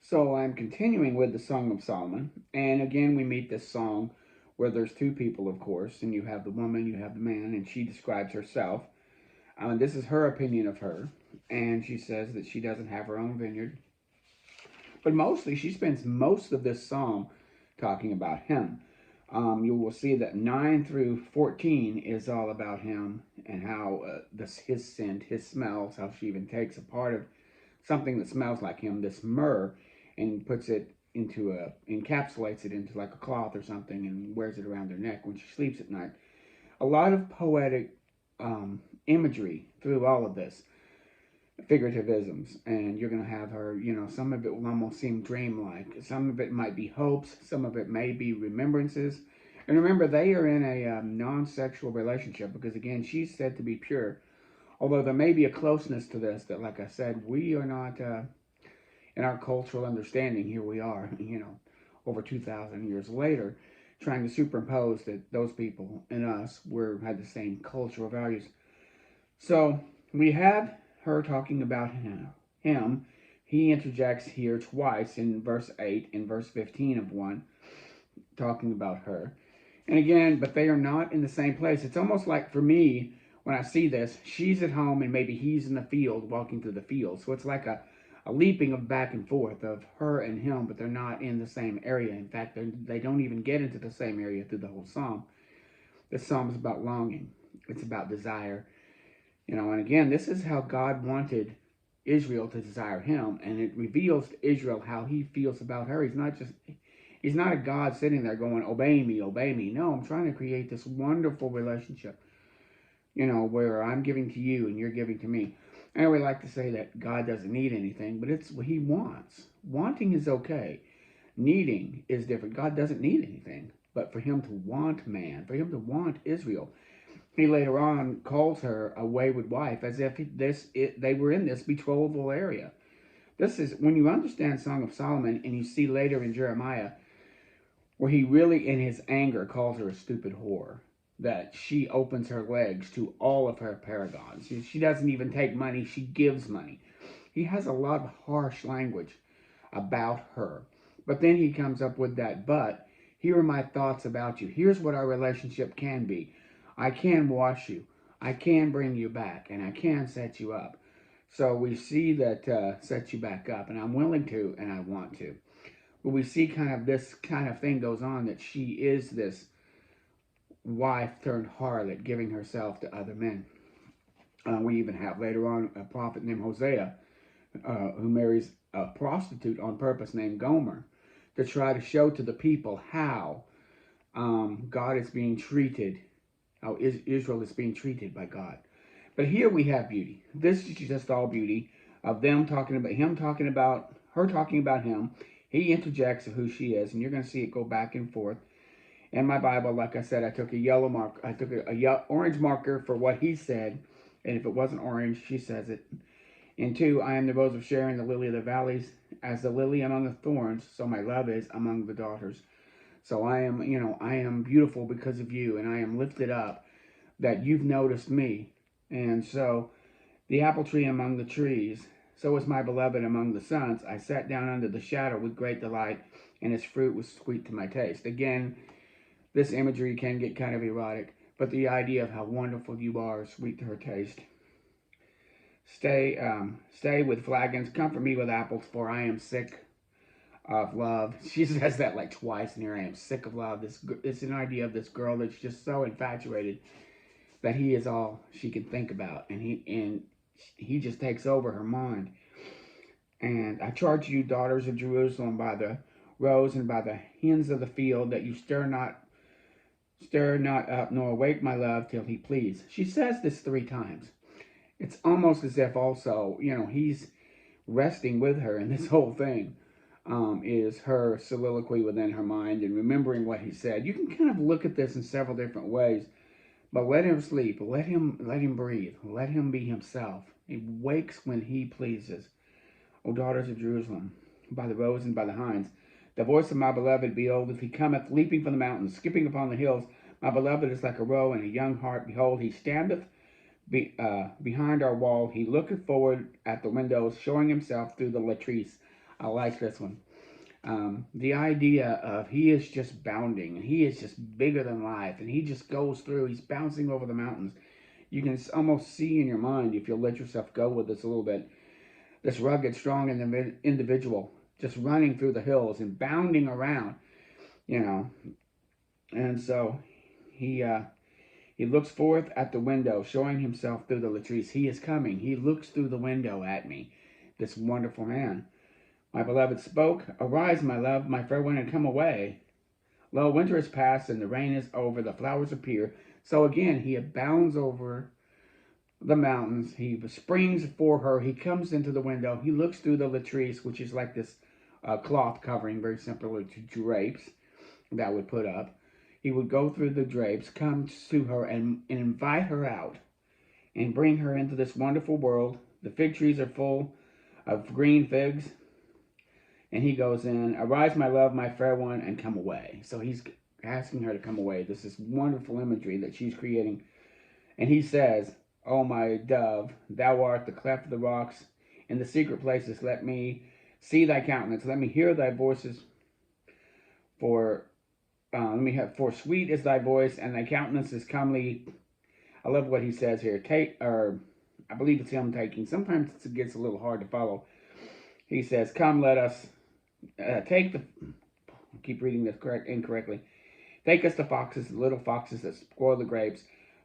So I'm continuing with the Song of Solomon, and again we meet this song where there's two people, of course, and you have the woman, you have the man, and she describes herself. This is her opinion of her, and she says that she doesn't have her own vineyard, but mostly she spends most of this psalm talking about him. You will see that 9 through 14 is all about him and how his scent, his smells, how she even takes a part of something that smells like him, this myrrh, and puts it into encapsulates it into like a cloth or something and wears it around her neck when she sleeps at night. A lot of poetic imagery through all of this, figurativisms, and you're going to have her, some of it will almost seem dreamlike. Some of it might be hopes, some of it may be remembrances. And remember, they are in a non sexual relationship because, again, she's said to be pure. Although there may be a closeness to this that, like I said, we are not, in our cultural understanding, here we are, over 2,000 years later, trying to superimpose that those people and us had the same cultural values. So we have her talking about him. He interjects here twice in verse 8 and verse 15 of 1, talking about her. And again, but they are not in the same place. It's almost like for me, when I see this, she's at home and maybe he's in the field walking through the field. So it's like a leaping of back and forth of her and him, but they're not in the same area. In fact, they don't even get into the same area through the whole psalm. This psalm is about longing, it's about desire. And again, this is how God wanted Israel to desire him, and it reveals to Israel how he feels about her. He's not a God sitting there going, obey me, obey me. No, I'm trying to create this wonderful relationship, where I'm giving to you and you're giving to me. I always like to say that God doesn't need anything, but it's what he wants. Wanting is okay. Needing is different. God doesn't need anything, but for him to want man, for him to want Israel, he later on calls her a wayward wife, as if they were in this betrothal area. This is when you understand Song of Solomon, and you see later in Jeremiah where he really, in his anger, calls her a stupid whore. That she opens her legs to all of her paragons. She doesn't even take money; she gives money. He has a lot of harsh language about her, but then he comes up with that. But here are my thoughts about you. Here's what our relationship can be. I can wash you. I can bring you back, and I can set you up. So we see that set you back up, and I'm willing to, and I want to. But we see kind of this kind of thing goes on that she is this wife turned harlot, giving herself to other men. We even have later on a prophet named Hosea who marries a prostitute on purpose named Gomer to try to show to the people how God is being treated, how Israel is being treated by God. But here we have beauty. This is just all beauty of them talking about him, talking about her, talking about him. He interjects of who she is, and you're going to see it go back and forth. In my Bible, like I said, I took a yellow mark. I took a orange marker for what he said, and if it wasn't orange, she says it. And 2, I am the rose of Sharon, the lily of the valleys, as the lily among the thorns, so my love is among the daughters. So I am beautiful because of you, and I am lifted up that you've noticed me. And so the apple tree among the trees, so is my beloved among the sons. I sat down under the shadow with great delight, and its fruit was sweet to my taste. Again, this imagery can get kind of erotic, but the idea of how wonderful you are is sweet to her taste. Stay with flagons, comfort me with apples, for I am sick of love. She says that like twice in here. I am sick of love. It's an idea of this girl that's just so infatuated that he is all she can think about, and he just takes over her mind. And I charge you, daughters of Jerusalem, by the roes and by the hens of the field, that you stir not up, nor awake my love till he please. She says this 3 times. It's almost as if also, he's resting with her in this whole thing. Is her soliloquy within her mind and remembering what he said. You can kind of look at this in several different ways, but let him sleep, let him breathe, let him be himself. He wakes when he pleases. O daughters of Jerusalem, by the roes and by the hinds, the voice of my beloved, behold, if he cometh leaping from the mountains, skipping upon the hills, my beloved is like a roe and a young hart. Behold, he standeth behind our wall. He looketh forward at the windows, showing himself through the lattice. I like this one. The idea of he is just bounding, and he is just bigger than life, and he just goes through, he's bouncing over the mountains. You can almost see in your mind, if you'll let yourself go with this a little bit, this rugged, strong individual just running through the hills and bounding around, you know. And so he he looks forth at the window, showing himself through the latrice. He is coming. He looks through the window at me, this wonderful man. My beloved spoke, "Arise, my love, my fair one, and come away. Lo, winter is past, and the rain is over, the flowers appear." So again, he bounds over the mountains. He springs for her. He comes into the window. He looks through the latrice, which is like this cloth covering, very similar to drapes that would put up. He would go through the drapes, come to her, and invite her out and bring her into this wonderful world. The fig trees are full of green figs. And he goes in, "Arise, my love, my fair one, and come away." So he's asking her to come away. This is wonderful imagery that she's creating. And he says, "Oh, my dove, thou art the cleft of the rocks. In the secret places, let me see thy countenance. Let me hear thy voices. For for sweet is thy voice, and thy countenance is comely." I love what he says here. I believe it's him taking. Sometimes it gets a little hard to follow. He says, "Come, let us take the." I keep reading this incorrectly. "Take us to foxes, the little foxes that spoil the grapes,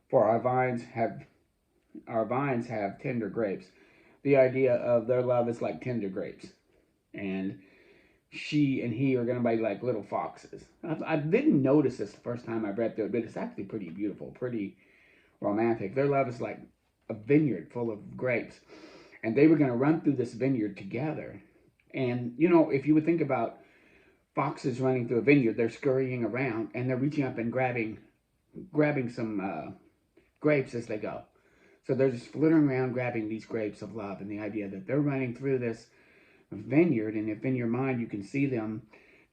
for our vines have tender grapes." The idea of their love is like tender grapes, and she and he are going to be like little foxes. I didn't notice this the first time I read through it, but it's actually pretty beautiful, pretty romantic. Their love is like a vineyard full of grapes, and they were going to run through this vineyard together. And you know, if you would think about foxes running through a vineyard, they're scurrying around and they're reaching up and grabbing some grapes as they go. So they're just flittering around grabbing these grapes of love, and the idea that they're running through this vineyard, and if in your mind you can see them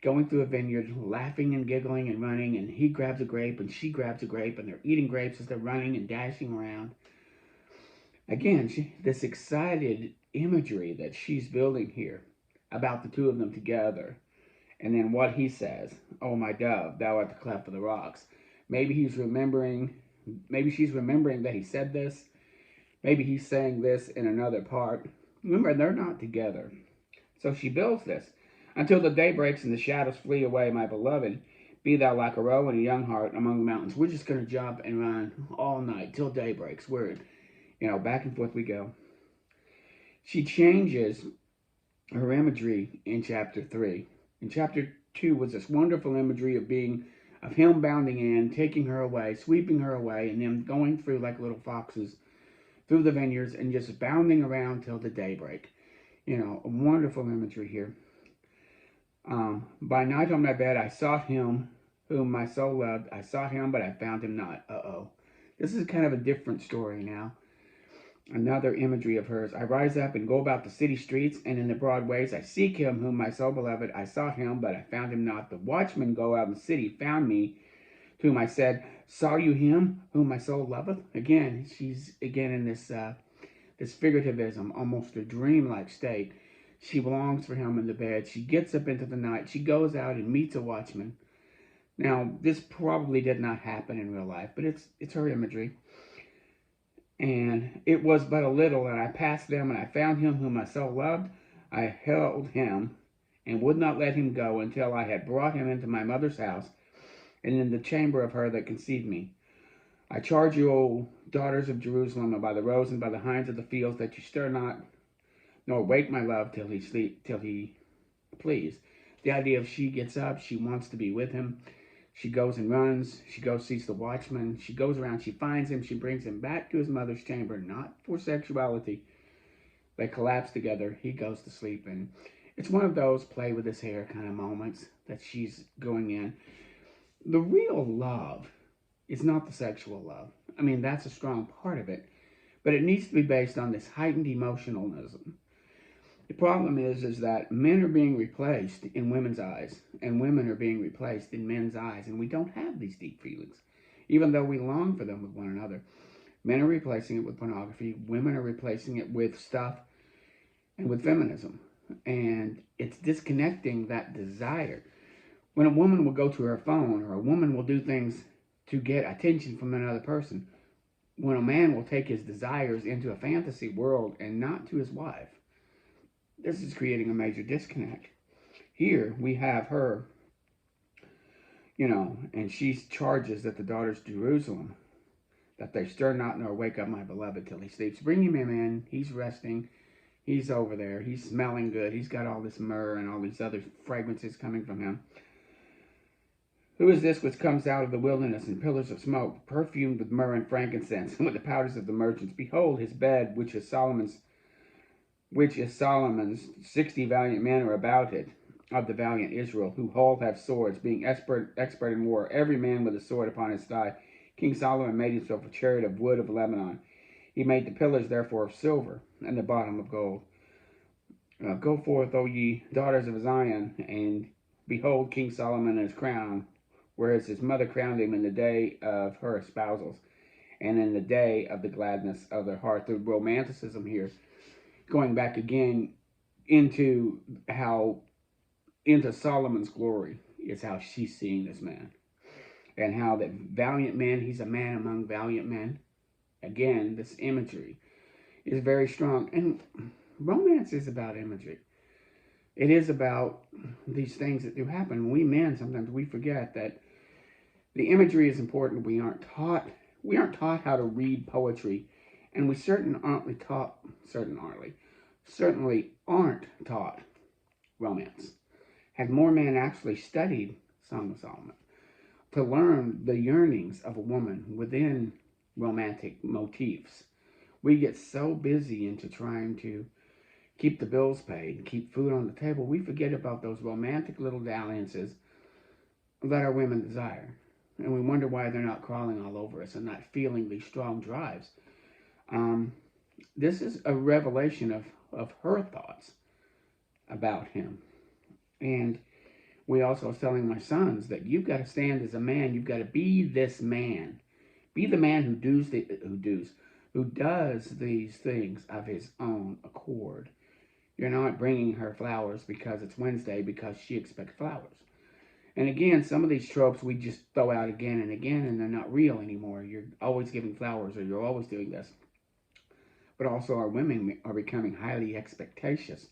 going through a vineyard, laughing and giggling and running, and he grabs a grape and she grabs a grape, and they're eating grapes as they're running and dashing around. Again, this excited imagery that she's building here about the two of them together. And then what he says, "Oh, my dove, thou art the cleft of the rocks." Maybe she's remembering that he said this. Maybe he's saying this in another part. Remember, they're not together. So she builds this. "Until the day breaks and the shadows flee away, my beloved, be thou like a roe and a young hart among the mountains." We're just going to jump and run all night till day breaks. We're, back and forth we go. She changes her imagery in chapter 3. In chapter 2 was this wonderful imagery of him bounding in, taking her away, sweeping her away, and them going through like little foxes through the vineyards and just bounding around till the daybreak. A wonderful imagery here. "By night on my bed I sought him whom my soul loved. I sought him, but I found him not." Uh-oh. This is kind of a different story now. Another imagery of hers. "I rise up and go about the city streets, and in the broad ways I seek him whom my soul beloved. I sought him, but I found him not. The watchmen go out in the city, found me, to whom I said, Saw you him whom my soul loveth?" Again, she's again in this figurativism, almost a dreamlike state. She longs for him in the bed. She gets up into the night. She goes out and meets a watchman. Now, this probably did not happen in real life, but it's her imagery. "And it was but a little, and I passed them, and I found him whom my soul loved. I held him, and would not let him go, until I had brought him into my mother's house, and in the chamber of her that conceived me. I charge you, O daughters of Jerusalem, and by the roes and by the hinds of the fields, that you stir not, nor wake my love till he please." The idea of she gets up, she wants to be with him. She goes and runs. She goes, sees the watchman. She goes around. She finds him. She brings him back to his mother's chamber, not for sexuality. They collapse together. He goes to sleep. And it's one of those play with his hair kind of moments that she's going in. The real love is not the sexual love. I mean, that's a strong part of it. But it needs to be based on this heightened emotionalism. The problem is that men are being replaced in women's eyes, and women are being replaced in men's eyes, and we don't have these deep feelings, even though we long for them with one another. Men are replacing it with pornography. Women are replacing it with stuff and with feminism. and it's disconnecting that desire. When a woman will go to her phone, or a woman will do things to get attention from another person, when a man will take his desires into a fantasy world and not to his wife, this is creating a major disconnect. Here we have her, and she charges that the daughters of Jerusalem, that they stir not nor wake up my beloved till he sleeps. Bring him in. He's resting. He's over there. He's smelling good. He's got all this myrrh and all these other fragrances coming from him. Who is this which comes out of the wilderness in pillars of smoke, perfumed with myrrh and frankincense, and with the powders of the merchants? Behold, his bed, which is Solomon's, 60 valiant men are about it, of the valiant Israel, who all have swords, being expert in war, every man with a sword upon his thigh. King Solomon made himself a chariot of wood of Lebanon. He made the pillars therefore of silver, and the bottom of gold. Go forth, O ye daughters of Zion, and behold King Solomon in his crown, whereas his mother crowned him in the day of her espousals, and in the day of the gladness of their heart. The romanticism here, going back again into Solomon's glory, is how she's seeing this man. And how that valiant man, he's a man among valiant men. Again, this imagery is very strong. And romance is about imagery. It is about these things that do happen. We men, sometimes we forget that the imagery is important. We aren't taught how to read poetry. And we certainly aren't taught romance. Had more men actually studied Song of Solomon to learn the yearnings of a woman within romantic motifs. We get so busy into trying to keep the bills paid and keep food on the table, we forget about those romantic little dalliances that our women desire. And we wonder why they're not crawling all over us and not feeling these strong drives. This is a revelation of her thoughts about him. And we also was telling my sons that you've got to stand as a man. You've got to be this man. Be the man who does these things of his own accord. You're not bringing her flowers because it's Wednesday because she expects flowers. And again, some of these tropes we just throw out again and again, and they're not real anymore. You're always giving flowers, or you're always doing this. But also our women are becoming highly expectatious.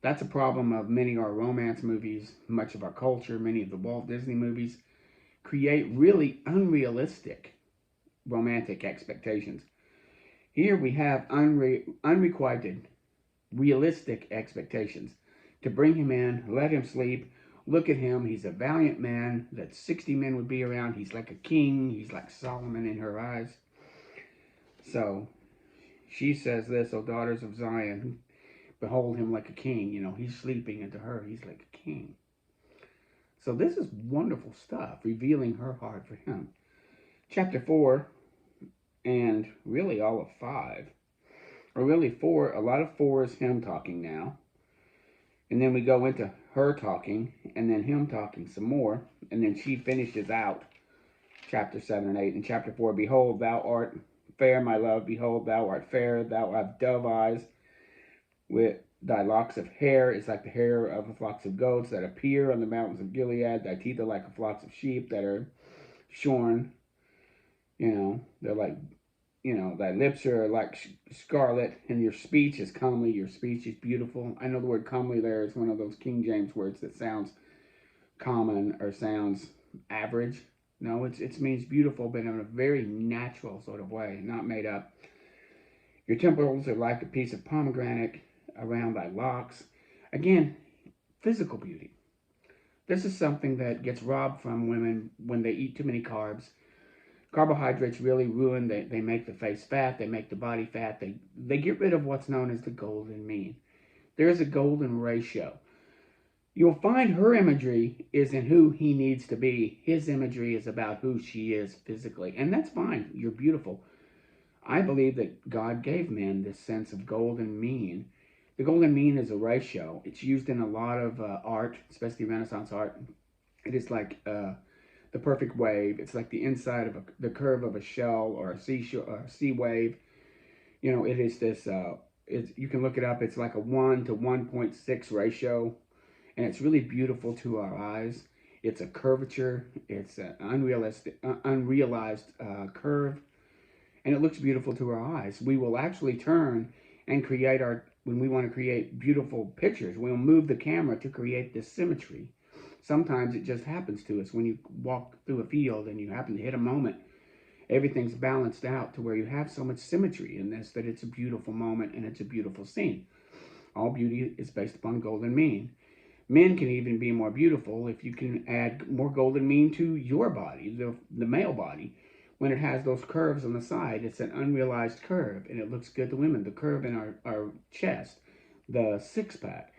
That's a problem of many of our romance movies, much of our culture, many of the Walt Disney movies create really unrealistic romantic expectations. Here we have unrequited, realistic expectations. To bring him in, let him sleep, look at him, he's a valiant man that 60 men would be around. He's like a king, he's like Solomon in her eyes. So she says this, O daughters of Zion, behold him like a king. He's sleeping, and to her, he's like a king. So this is wonderful stuff, revealing her heart for him. Chapter 4, and really all of 5, or really 4, a lot of 4 is him talking now. And then we go into her talking, and then him talking some more, and then she finishes out chapter 7 and 8. In chapter 4, behold, thou art fair, my love, behold, thou art fair, thou hast dove eyes, with thy locks of hair is like the hair of the flocks of goats that appear on the mountains of Gilead. Thy teeth are like the flocks of sheep that are shorn. They're like, thy lips are like scarlet, and your speech is comely. Your speech is beautiful. I know the word comely there is one of those King James words that sounds common or sounds average. No, it means beautiful, but in a very natural sort of way, not made up. Your temples are like a piece of pomegranate around thy locks. Again, physical beauty. This is something that gets robbed from women when they eat too many carbs. Carbohydrates really ruin, they make the face fat, they make the body fat, they get rid of what's known as the golden mean. There is a golden ratio. You'll find her imagery is in who he needs to be. His imagery is about who she is physically. And that's fine. You're beautiful. I believe that God gave men this sense of golden mean. The golden mean is a ratio. It's used in a lot of art, especially Renaissance art. It is like the perfect wave. It's like the inside of the curve of a shell or a sea wave. It is this You can look it up. It's like a 1 to 1.6 ratio, and it's really beautiful to our eyes. It's a curvature. It's an unrealized curve, and it looks beautiful to our eyes. We will actually turn and create when we want to create beautiful pictures, we'll move the camera to create this symmetry. Sometimes it just happens to us when you walk through a field and you happen to hit a moment. Everything's balanced out to where you have so much symmetry in this that it's a beautiful moment and it's a beautiful scene. All beauty is based upon golden mean. Men can even be more beautiful if you can add more golden mean to your body, the male body. When it has those curves on the side, it's an unrealized curve, and it looks good to women. The curve in our chest, the six-pack,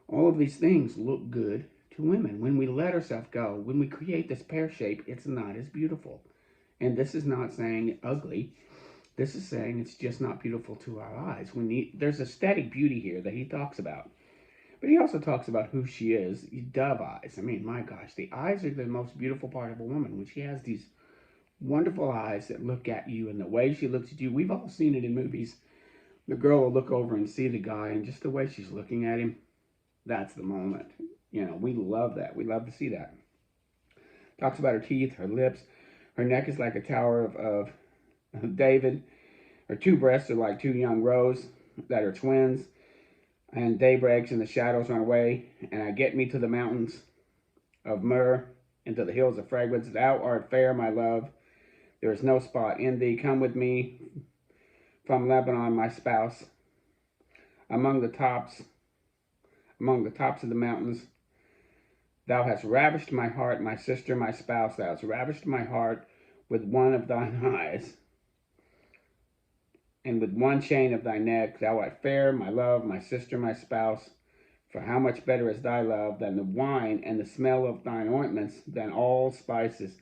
all of these things look good to women. When we let ourselves go, when we create this pear shape, it's not as beautiful. And this is not saying ugly. This is saying it's just not beautiful to our eyes. There's aesthetic beauty here that he talks about. But he also talks about who she is. Dove eyes. I mean, my gosh, the eyes are the most beautiful part of a woman. When she has these wonderful eyes that look at you and the way she looks at you. We've all seen it in movies. The girl will look over and see the guy, and just the way she's looking at him, that's the moment. You know, we love that. We love to see that. Talks about her teeth, her lips. Her neck is like a tower of David. Her two breasts are like two young roes that are twins. And day breaks and the shadows run away. And I get me to the mountains of myrrh, into the hills of fragrance. Thou art fair, my love. There is no spot in thee. Come with me from Lebanon, my spouse. Among the tops of the mountains, thou hast ravished my heart, my sister, my spouse. Thou hast ravished my heart with one of thine eyes, and with one chain of thy neck. Thou art fair, my love, my sister, my spouse. For how much better is thy love than the wine, and the smell of thine ointments than all spices.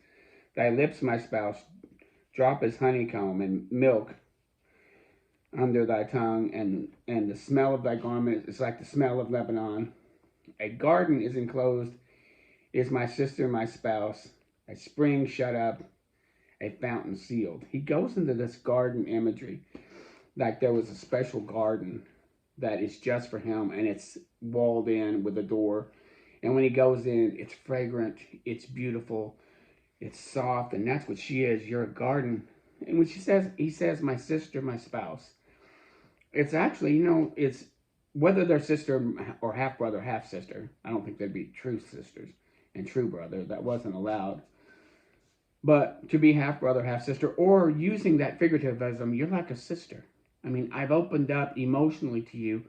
Thy lips, my spouse, drop as honeycomb, and milk under thy tongue, and the smell of thy garment is like the smell of Lebanon. A garden is enclosed, is my sister, my spouse. A spring shut up, a fountain sealed. He goes into this garden imagery like there was a special garden that is just for him, and it's walled in with a door. And when he goes in, it's fragrant, it's beautiful, it's soft, and that's what she is. You're a garden. And when he says, my sister, my spouse, it's actually, it's whether they're sister or half brother, half sister. I don't think they'd be true sisters and true brother. That wasn't allowed. But to be half brother, half sister, or using that figurativism, you're like a sister. I mean, I've opened up emotionally to you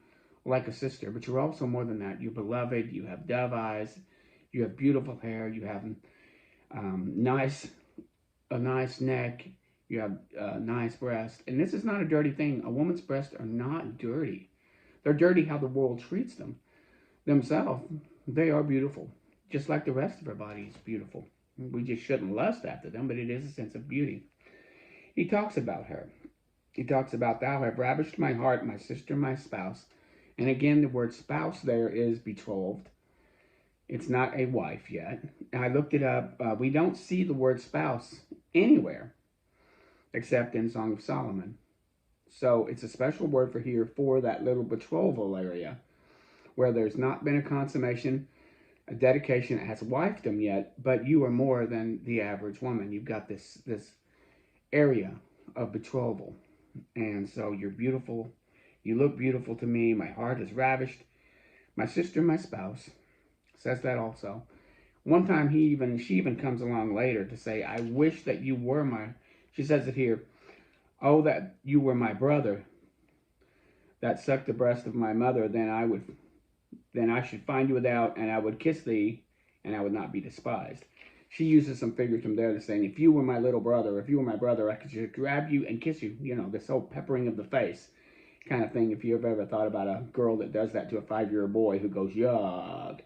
like a sister, but you're also more than that. You're beloved. You have dove eyes. You have beautiful hair. You have a nice neck. You have a nice breast. And this is not a dirty thing. A woman's breasts are not dirty. They're dirty how the world treats them. Themselves, they are beautiful. Just like the rest of her body is beautiful. We just shouldn't lust after them, but it is a sense of beauty. He talks about her. He talks about, thou have ravished my heart, my sister, my spouse. And again, the word spouse there is betrothed. It's not a wife yet. I looked it up. We don't see the word spouse anywhere except in Song of Solomon. So it's a special word for that little betrothal area where there's not been a consummation, a dedication as wifedom yet, but you are more than the average woman. You've got this area of betrothal. And so you're beautiful. You look beautiful to me. My heart is ravished. My sister, my spouse, says that also. One time she even comes along later to say, I wish that you were she says it here, oh, that you were my brother that sucked the breast of my mother, then I should find you without, and I would kiss thee, and I would not be despised. She uses some figurative there to saying, if you were my little brother, if you were my brother, I could just grab you and kiss you. You know, this whole peppering of the face kind of thing. If you've ever thought about a girl that does that to a 5-year-old boy who goes, yuck.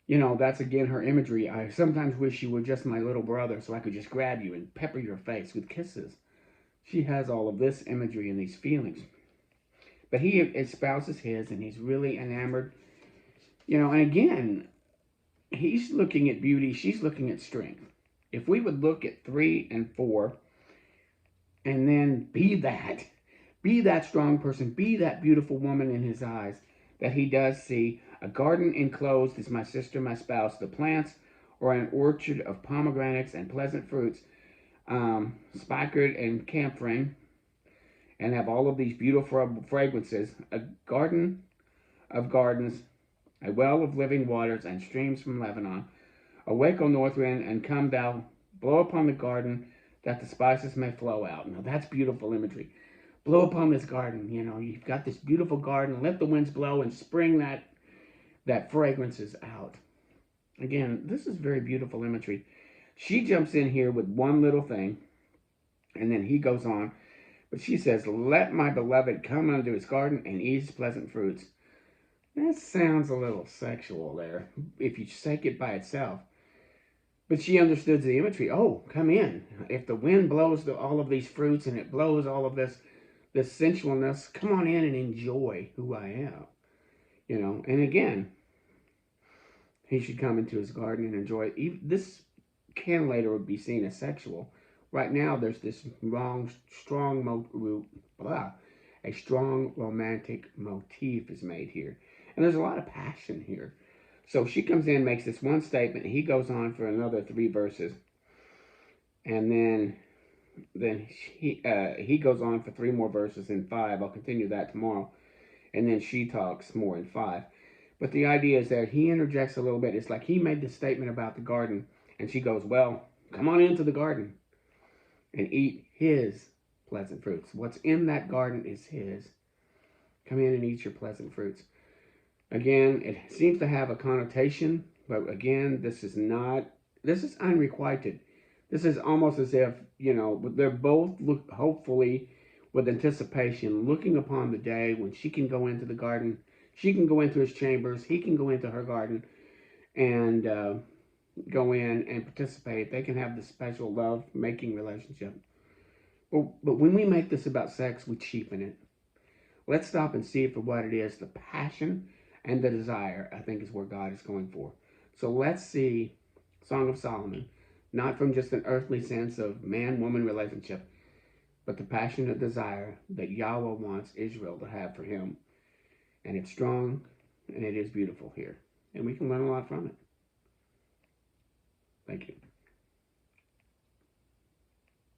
You know, that's again her imagery. I sometimes wish you were just my little brother so I could just grab you and pepper your face with kisses. She has all of this imagery and these feelings. But he espouses his, and he's really enamored. You know, and again, he's looking at beauty, she's looking at strength. If we would look at 3 and 4, and then be Be that strong person. Be that beautiful woman in his eyes that he does see. A garden enclosed is my sister, my spouse. The plants or an orchard of pomegranates and pleasant fruits, spikenard and camphor, and have all of these beautiful fragrances. A garden of gardens, a well of living waters, and streams from Lebanon. Awake, O north wind, and come thou, blow upon the garden, that the spices may flow out. Now that's beautiful imagery. Blow upon this garden. You know, you've got this beautiful garden. Let the winds blow and spring that fragrances out. Again, this is very beautiful imagery. She jumps in here with one little thing, and then he goes on. But she says, let my beloved come unto his garden and eat his pleasant fruits. That sounds a little sexual there, if you take it by itself. But she understood the imagery. Oh, come in. If the wind blows all of these fruits and it blows all of this sensualness, come on in and enjoy who I am. You know, and again, he should come into his garden and enjoy it. This can later would be seen as sexual. Right now, there's this a strong romantic motif is made here. And there's a lot of passion here. So she comes in, makes this one statement. He goes on for another 3 verses. And then he goes on for 3 more verses in 5. I'll continue that tomorrow. And then she talks more in 5. But the idea is that he interjects a little bit. It's like he made this statement about the garden. And she goes, well, come on into the garden and eat his pleasant fruits. What's in that garden is his. Come in and eat your pleasant fruits. Again, it seems to have a connotation, but again, this is unrequited. This is almost as if, you know, they're both hopefully with anticipation, looking upon the day when she can go into the garden. She can go into his chambers. He can go into her garden and go in and participate. They can have this special love-making relationship. But when we make this about sex, we cheapen it. Let's stop and see it for what it is. The passion and the desire, I think, is where God is going for. So let's see Song of Solomon, not from just an earthly sense of man-woman relationship, but the passionate desire that Yahweh wants Israel to have for him. And it's strong, and it is beautiful here. And we can learn a lot from it. Thank you.